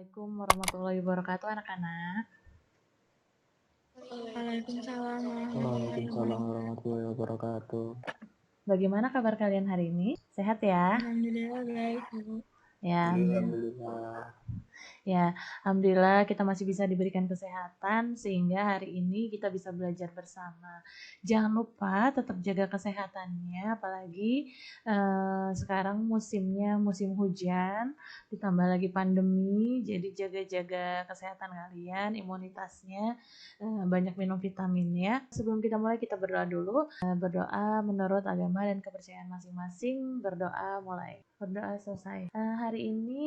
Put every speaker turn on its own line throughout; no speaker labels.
Assalamualaikum warahmatullahi wabarakatuh anak-anak.
Waalaikumsalam warahmatullahi
Waalaikumsalam
wabarakatuh.
warahmatullahi wabarakatuh.
Bagaimana kabar kalian hari ini? Sehat ya?
Alhamdulillah baik, Bu.
Ya,
Alhamdulillah.
Ya, alhamdulillah kita masih bisa diberikan kesehatan sehingga hari ini kita bisa belajar bersama. Jangan lupa tetap jaga kesehatannya, apalagi sekarang musimnya musim hujan, ditambah lagi pandemi, jadi jaga-jaga kesehatan kalian, imunitasnya, banyak minum vitamin ya. Sebelum kita mulai kita berdoa dulu, berdoa menurut agama dan kepercayaan masing-masing, berdoa mulai. Berdoa selesai. Hari ini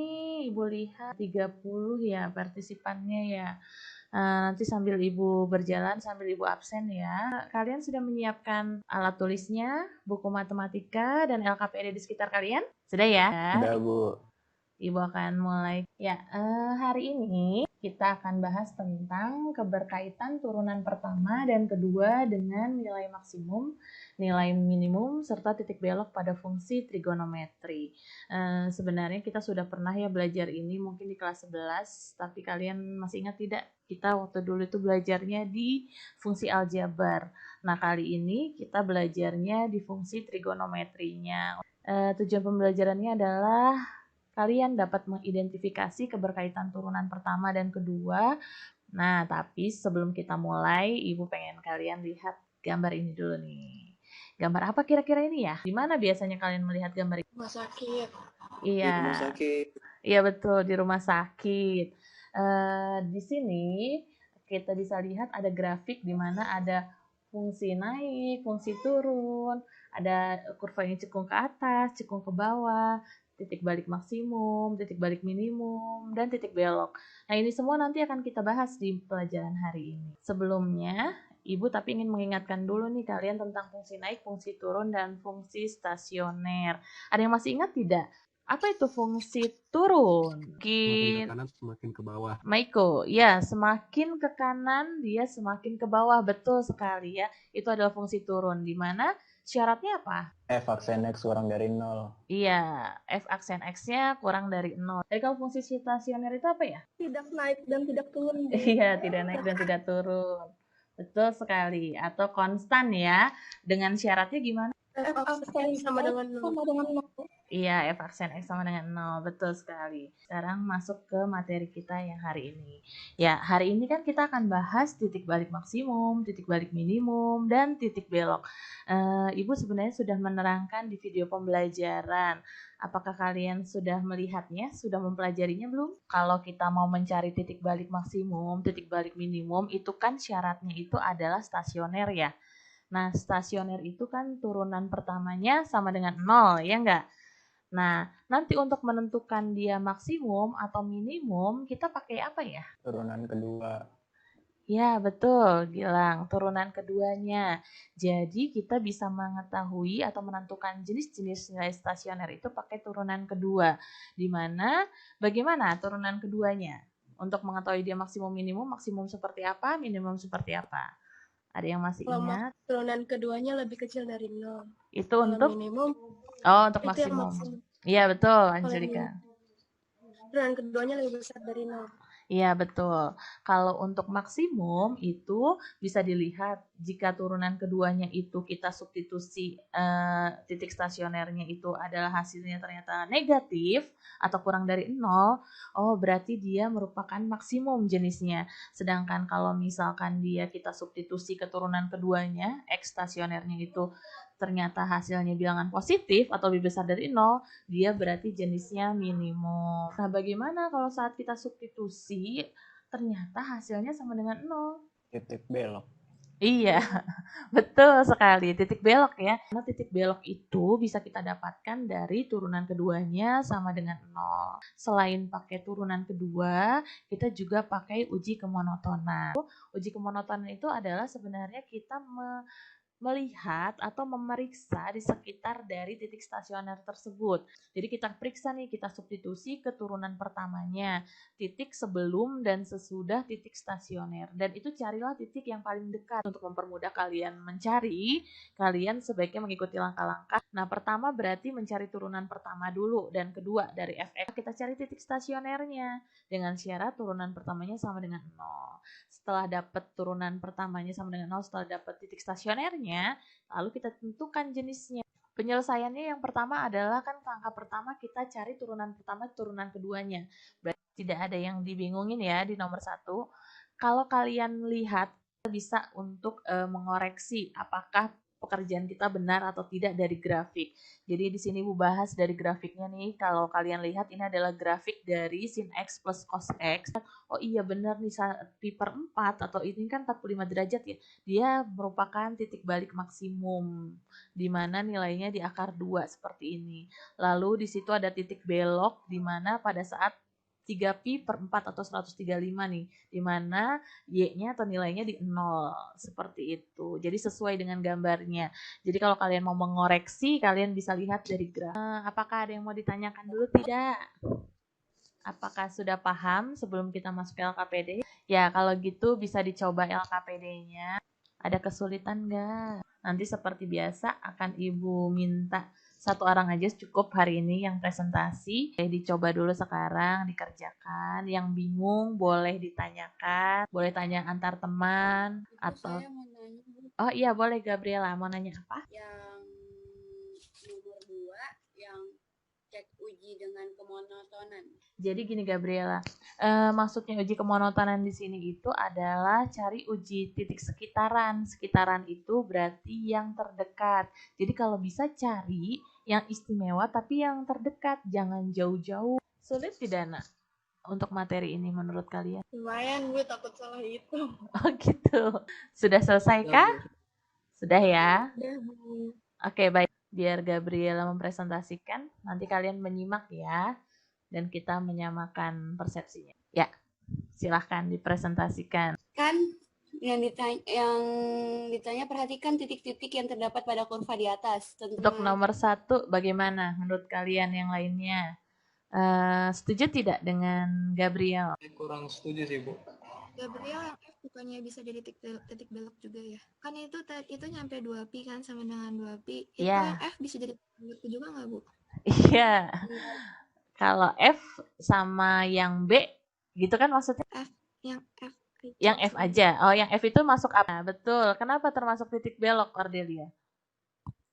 Ibu lihat 30 ya partisipannya ya. Nanti sambil Ibu berjalan, sambil Ibu absen ya. Kalian sudah menyiapkan alat tulisnya, buku matematika, dan LKPD di sekitar kalian? Sudah ya?
Udah, Bu.
Ibu akan mulai. Ya, hari ini kita akan bahas tentang keberkaitan turunan pertama dan kedua dengan nilai maksimum, nilai minimum, serta titik belok pada fungsi trigonometri. Sebenarnya kita sudah pernah ya belajar ini mungkin di kelas 11, tapi kalian masih ingat tidak? Kita waktu dulu itu belajarnya di fungsi aljabar. Nah, kali ini kita belajarnya di fungsi trigonometrinya. Tujuan pembelajarannya adalah kalian dapat mengidentifikasi keberkaitan turunan pertama dan kedua. Nah, tapi sebelum kita mulai, Ibu pengen kalian lihat gambar ini dulu nih. Gambar apa kira-kira ini ya? Di mana biasanya kalian melihat gambar ini?
Rumah sakit.
Di
Iya,
rumah sakit.
iya betul, di rumah sakit. Di sini kita bisa lihat ada grafik di mana ada fungsi naik, fungsi turun, ada kurvanya cekung ke atas, cekung ke bawah, titik balik maksimum, titik balik minimum, dan titik belok. Nah, ini semua nanti akan kita bahas di pelajaran hari ini. Sebelumnya, Ibu tapi ingin mengingatkan dulu nih kalian tentang fungsi naik, fungsi turun, dan fungsi stasioner. Ada yang masih ingat tidak? Apa itu fungsi turun?
Semakin ke kanan, semakin ke bawah.
Maiko, ya semakin ke kanan dia semakin ke bawah, betul sekali ya. Itu adalah fungsi turun, di mana syaratnya apa?
F aksen X kurang dari 0.
Iya, f aksen x-nya kurang dari 0. Jadi kalau fungsi stasioner itu apa ya?
Tidak naik dan tidak turun, Bu.
Iya, tidak naik dan tidak turun. Betul sekali. Atau konstan ya. Dengan syaratnya gimana?
F aksen sama dengan 0.
Iya, f aksen X sama dengan 0. Betul sekali. Sekarang masuk ke materi kita yang hari ini. Ya, hari ini kan kita akan bahas titik balik maksimum, titik balik minimum, dan titik belok. Ibu sebenarnya sudah menerangkan di video pembelajaran. Apakah kalian sudah melihatnya, sudah mempelajarinya belum? Kalau kita mau mencari titik balik maksimum, titik balik minimum, itu kan syaratnya itu adalah stasioner ya. Nah, stasioner itu kan turunan pertamanya sama dengan 0, ya enggak? Nah, nanti untuk menentukan dia maksimum atau minimum, kita pakai apa ya?
Turunan kedua.
Ya, betul, Gilang. Turunan keduanya. Jadi, kita bisa mengetahui atau menentukan jenis-jenis nilai stasioner itu pakai turunan kedua. Di mana, bagaimana turunan keduanya? Untuk mengetahui dia maksimum seperti apa, minimum seperti apa. Ada yang masih
Kalau
ingat?
turunan keduanya lebih kecil dari 0.
Itu
Kalau
untuk,
minimum,
untuk
itu yang
maksimum.
maksimum.
Iya, betul,
Kalau yang
Angelika.
turunan keduanya lebih besar dari 0.
Iya, betul. Kalau untuk maksimum itu bisa dilihat jika turunan keduanya itu kita substitusi titik stasionernya itu adalah hasilnya ternyata negatif atau kurang dari 0, oh berarti dia merupakan maksimum jenisnya. Sedangkan kalau misalkan dia kita substitusi ke turunan keduanya, X stasionernya itu ternyata hasilnya bilangan positif atau lebih besar dari 0, dia berarti jenisnya minimum. Nah, bagaimana kalau saat kita substitusi ternyata hasilnya sama dengan 0?
Titik belok.
Iya, betul sekali. Titik belok ya. Karena titik belok itu bisa kita dapatkan dari turunan keduanya sama dengan 0. Selain pakai turunan kedua, kita juga pakai uji kemonotonan. Uji kemonotonan itu adalah sebenarnya kita melihat atau memeriksa di sekitar dari titik stasioner tersebut. Jadi kita periksa nih, kita substitusi ke turunan pertamanya, titik sebelum dan sesudah titik stasioner. Dan itu carilah titik yang paling dekat. Untuk mempermudah kalian mencari, kalian sebaiknya mengikuti langkah-langkah. Nah, pertama berarti mencari turunan pertama dulu, dan kedua dari fx kita cari titik stasionernya dengan syarat turunan pertamanya sama dengan 0. Setelah dapat turunan pertamanya sama dengan 0, setelah dapat titik stasionernya, lalu kita tentukan jenisnya. Penyelesaiannya yang pertama adalah kan langkah pertama kita cari turunan pertama, turunan keduanya. Berarti tidak ada yang dibingungin ya di nomor 1. Kalau kalian lihat, bisa untuk mengoreksi apakah pekerjaan kita benar atau tidak dari grafik. Jadi di sini Bu bahas dari grafiknya nih. Kalau kalian lihat ini adalah grafik dari sin X plus cos X. Oh iya benar nih, pi per 4 atau ini kan 45 derajat ya. Dia merupakan titik balik maksimum di mana nilainya di akar 2 seperti ini. Lalu di situ ada titik belok di mana pada saat 3pi per 4 atau 135 nih, di mana y-nya atau nilainya di 0, seperti itu. Jadi sesuai dengan gambarnya. Jadi kalau kalian mau mengoreksi, kalian bisa lihat dari grafik. Apakah ada yang mau ditanyakan dulu? Tidak. Apakah sudah paham sebelum kita masuk ke LKPD? Ya, kalau gitu bisa dicoba LKPD-nya. Ada kesulitan nggak? Nanti seperti biasa akan Ibu minta 1 orang aja cukup hari ini yang presentasi. Dicoba dulu sekarang, dikerjakan. Yang bingung boleh ditanyakan, boleh tanya antar teman atau.
Saya mau nanya, Bu,
Oh iya boleh Gabriela, mau nanya apa?
yang nomor 2 yang cek uji dengan kemonotonan.
Jadi gini Gabriela, maksudnya uji kemonotonan di sini itu adalah cari uji titik sekitaran. Sekitaran itu berarti yang terdekat. Jadi kalau bisa cari yang istimewa tapi yang terdekat, jangan jauh-jauh. Sulit tidak, Nak, untuk materi ini menurut kalian?
Lumayan, gue takut salah itu.
Oh gitu. Sudah selesai kah? Sudah ya?
Udah, Bu.
Oke, baik. Biar Gabriela mempresentasikan, nanti kalian menyimak ya. Dan kita menyamakan persepsinya. Ya, silahkan dipresentasikan.
Kan yang ditanya perhatikan titik-titik yang terdapat pada kurva di atas.
Untuk nomor 1, bagaimana menurut kalian yang lainnya? Setuju tidak dengan Gabriel?
Kurang setuju sih, Bu.
Gabriel yang F bukannya bisa jadi titik belok juga ya? Kan itu nyampe 2pi kan sama dengan 2pi. Itu
Iya.
yang F bisa jadi titik belok juga nggak, Bu?
Iya. Kalau F sama yang B, gitu kan maksudnya?
Yang F.
Yang F aja. Oh, yang F itu masuk apa? Betul. Kenapa termasuk titik belok, Cordelia?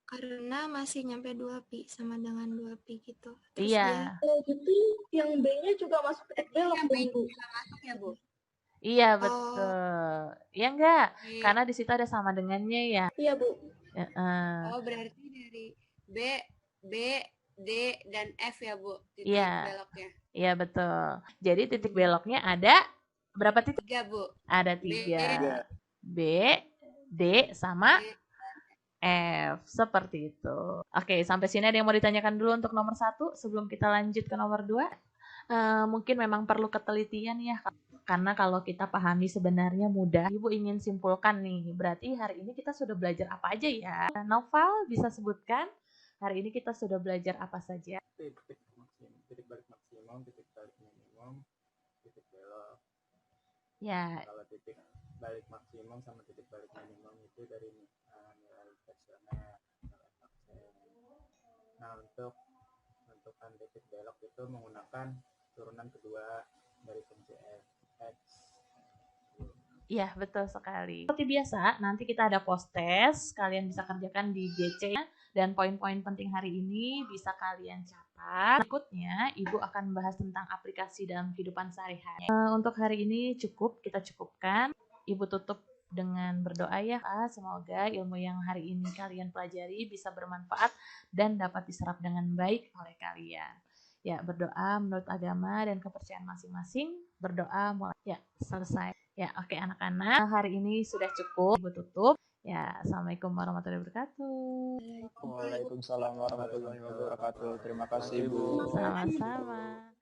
Karena masih nyampe 2pi sama dengan 2pi gitu. Terus
Iya.
gitu yang B-nya juga masuk titik belok.
Yang B juga masuk ya, Bu?
Iya, betul. Iya enggak?
Oke.
Karena di situ ada sama dengannya ya.
Iya, Bu.
Oh, berarti dari B, D, dan F ya, Bu? Titik
Iya.
beloknya.
Iya, betul. Jadi titik beloknya ada berapa titik?
3, Bu.
Ada 3. B, D, sama
D.
F. Seperti itu. Oke, sampai sini ada yang mau ditanyakan dulu untuk nomor 1 sebelum kita lanjut ke nomor 2? Mungkin memang perlu ketelitian ya, karena kalau kita pahami sebenarnya mudah. Ibu ingin simpulkan nih, berarti hari ini kita sudah belajar apa aja ya? Noval bisa sebutkan hari ini kita sudah belajar apa saja?
Titik balik maksimum, titik balik minimum, titik belok.
Ya,
Kalau titik balik maksimum sama titik balik minimum itu dari nilai stasioner. Nah, untuk menentukan titik belok itu menggunakan turunan kedua dari fungsi X.
iya betul sekali. Seperti biasa, nanti kita ada post test, kalian bisa kerjakan di GC dan poin-poin penting hari ini bisa kalian catat. Berikutnya, Ibu akan membahas tentang aplikasi dalam kehidupan sehari-hari. Untuk hari ini cukup, kita cukupkan. Ibu tutup dengan berdoa ya, semoga ilmu yang hari ini kalian pelajari bisa bermanfaat dan dapat diserap dengan baik oleh kalian. Ya, berdoa menurut agama dan kepercayaan masing-masing. Berdoa mulai. Ya, selesai. Ya, oke anak-anak. Hari ini sudah cukup. Ibu tutup. Ya, Assalamualaikum warahmatullahi wabarakatuh.
Waalaikumsalam warahmatullahi wabarakatuh. Terima kasih, Bu.
Sama-sama.